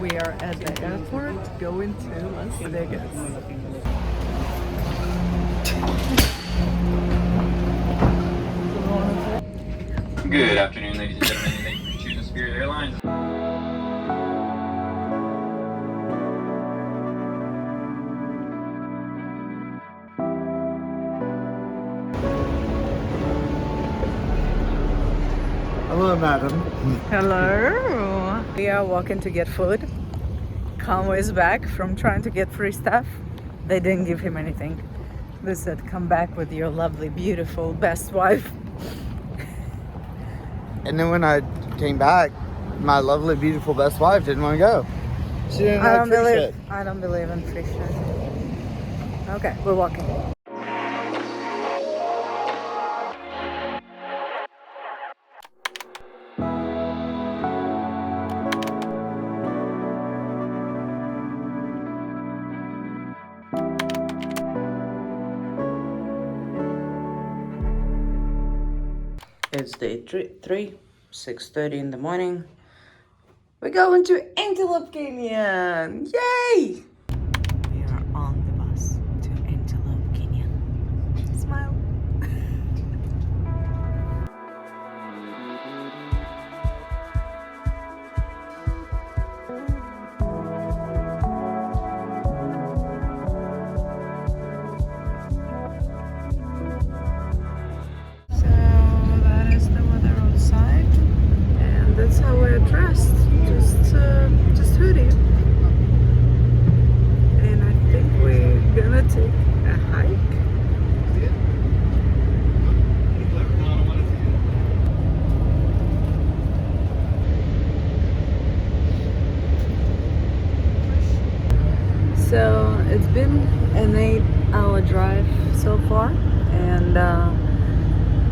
We are at the airport going to Las Vegas. Good afternoon, ladies and gentlemen. Thank you for choosing Spirit Airlines. Hello, madam. Hello. We are walking to get food. Conway is back from trying to get free stuff. They didn't give him anything. They said, come back with your lovely, beautiful, best wife. And then when I came back, my lovely, beautiful best wife didn't want to go. She didn't like free shit. I don't believe in free shit. Okay, we're walking. It's day 3, 6:30 in the morning. We're going to Antelope Canyon! Yay! We are on the bus to Antelope Canyon. Smile. That's how we're dressed, just hoodie. And I think we're gonna take a hike. So it's been an 8-hour drive so far, and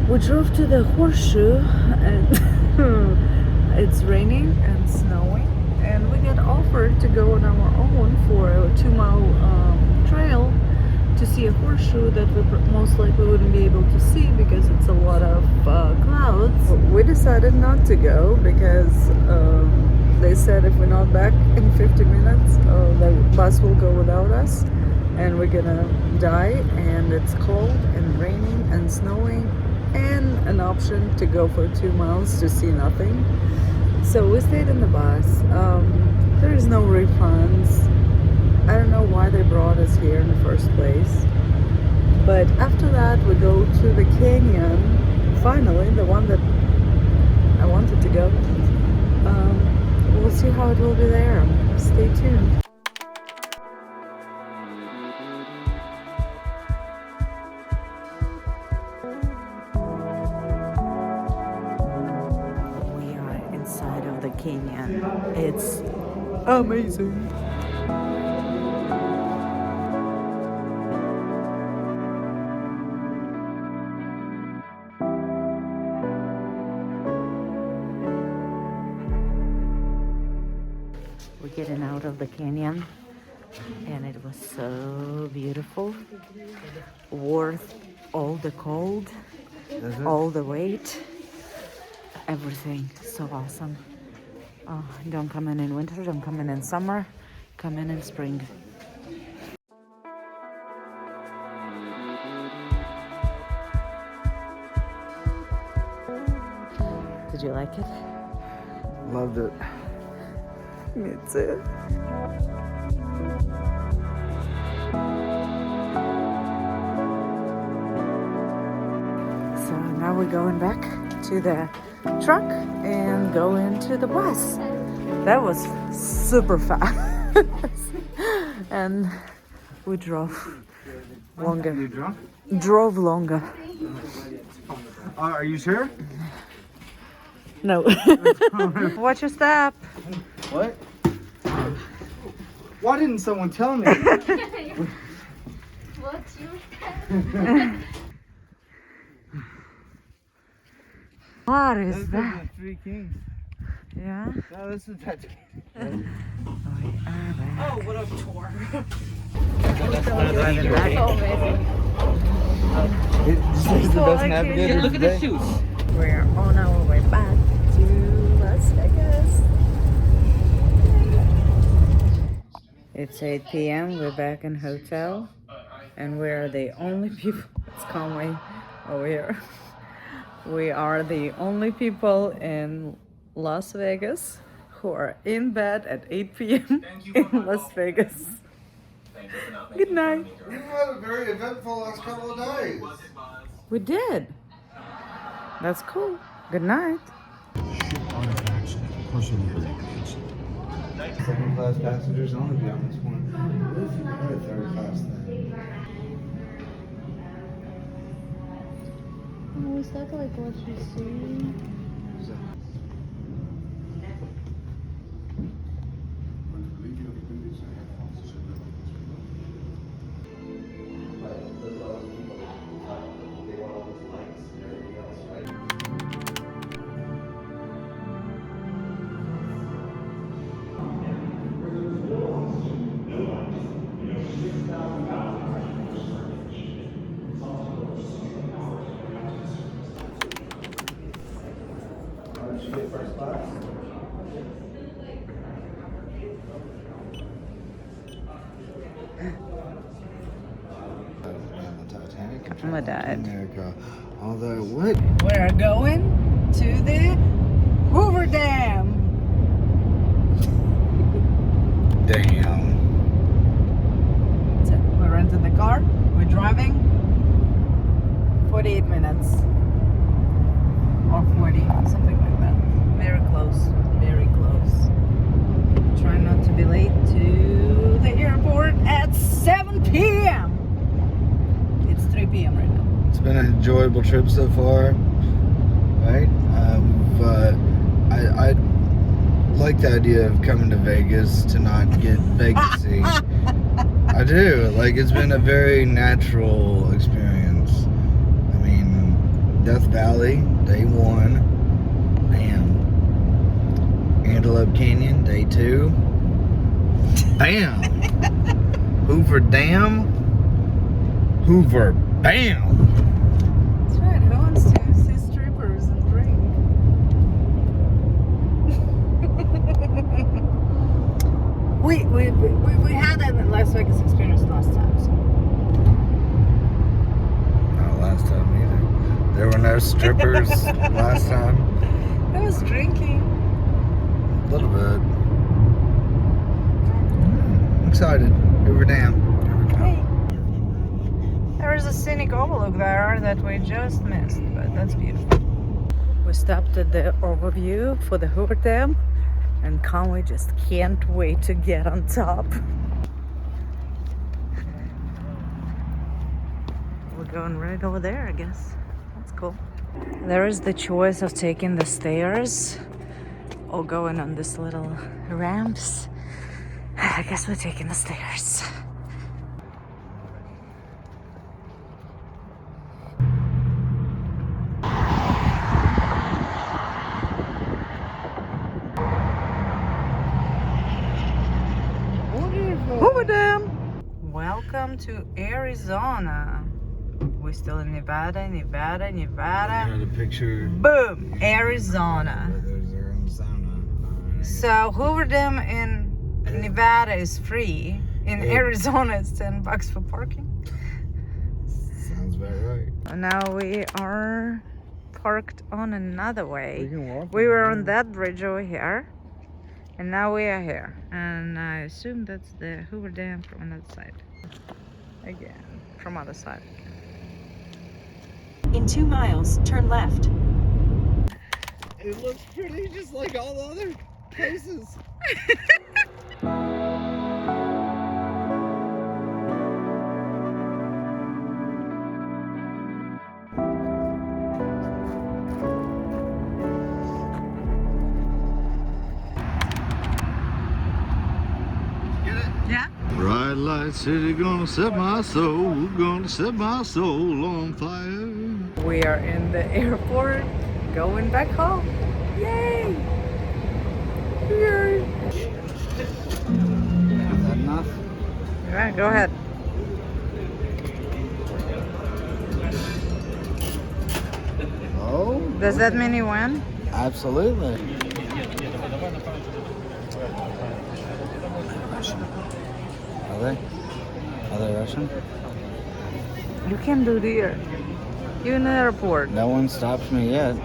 we drove to the Horseshoe and it's raining and snowing, and we got offered to go on our own for a 2-mile trail to see a horseshoe that we most likely wouldn't be able to see because it's a lot of clouds. We decided not to go because they said if we're not back in 50 minutes, the bus will go without us and we're gonna die, and it's cold and raining and snowing, and an option to go for 2 miles to see nothing. So we stayed in the bus. There is no refunds. I don't know why they brought us here in the first place. But after that we go to the canyon, finally, the one that I wanted to go. We'll see how it will be there. Stay tuned. Canyon. It's amazing. We're getting out of the canyon, and it was so beautiful. Worth all the cold, all the wait, everything. So awesome. Don't come in winter, don't come in summer, come in spring. Did you like it? Loved it. Me too. So now we're going back to the truck and go into the bus. That was super fast. And we drove longer. You drunk? Drove longer. Are you sure? No. Watch your step. What? Why didn't someone tell me? What's your step? What is that? The Three Kings. Yeah? No, this is that. Oh, what a tour. This is the best navigator. Look at the shoes. We're on our way back to Las Vegas. It's 8 p.m. We're back in hotel, and we're the only people. It's Conway over here. We are the only people in Las Vegas who are in bed at 8 p.m. in Las Vegas. Good night. We had a very eventful last couple of days. We did. That's cool. Good night. Second class passengers only be on this one. What if you had a third class thing? Oh, is that like what you see? First class. The Titanic. I'm gonna die. America. Although, what? We're going to the Hoover Dam. Damn. So we rented the car. We're driving 48 minutes or 40, something like that. Very close, very close. Try not to be late to the airport at 7 p.m. It's 3 p.m. right now. It's been an enjoyable trip so far, right? I like the idea of coming to Vegas to not get Vegas-y. I do. Like, it's been a very natural experience. I mean, Death Valley, day 1. Bam. Antelope Canyon, day 2. Bam. Hoover Dam. Hoover Bam. That's right. Who wants to see strippers and drink? we had that Las Vegas experience last time. So. Not last time either. There were no strippers last time. I was drinking. A little bit. I'm excited. Hoover Dam. Here we go. Hey. There is a scenic overlook there that we just missed, but that's beautiful. We stopped at the overview for the Hoover Dam, and Conway just can't wait to get on top. We're going right over there, I guess. That's cool. There is the choice of taking the stairs or going on this little ramps. I guess we're taking the stairs. Hoover Dam! Welcome to Arizona. We're still in Nevada. I had a picture. Boom! Arizona. There's Arizona. So Hoover Dam in Nevada is free. In Arizona it's $10 for parking. Sounds about right. And now we are parked on another way. We can walk. We were on that bridge over here. And now we are here. And I assume that's the Hoover Dam from another side. Again, from other side. In 2 miles, turn left. It looks pretty just like all the other places. Yeah? Bright light city gonna set my soul, gonna set my soul on fire. We are in the airport, going back home. Yay! Yay! Is that enough? All right, go ahead. Oh, Does that mean you win? absolutely. they? Are they Russian? You can do there. You're in the airport. No one stops me yet.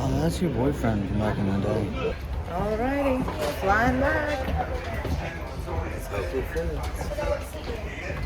Oh, that's your boyfriend from back in the day. Alrighty, flying back. Let's hope it fits.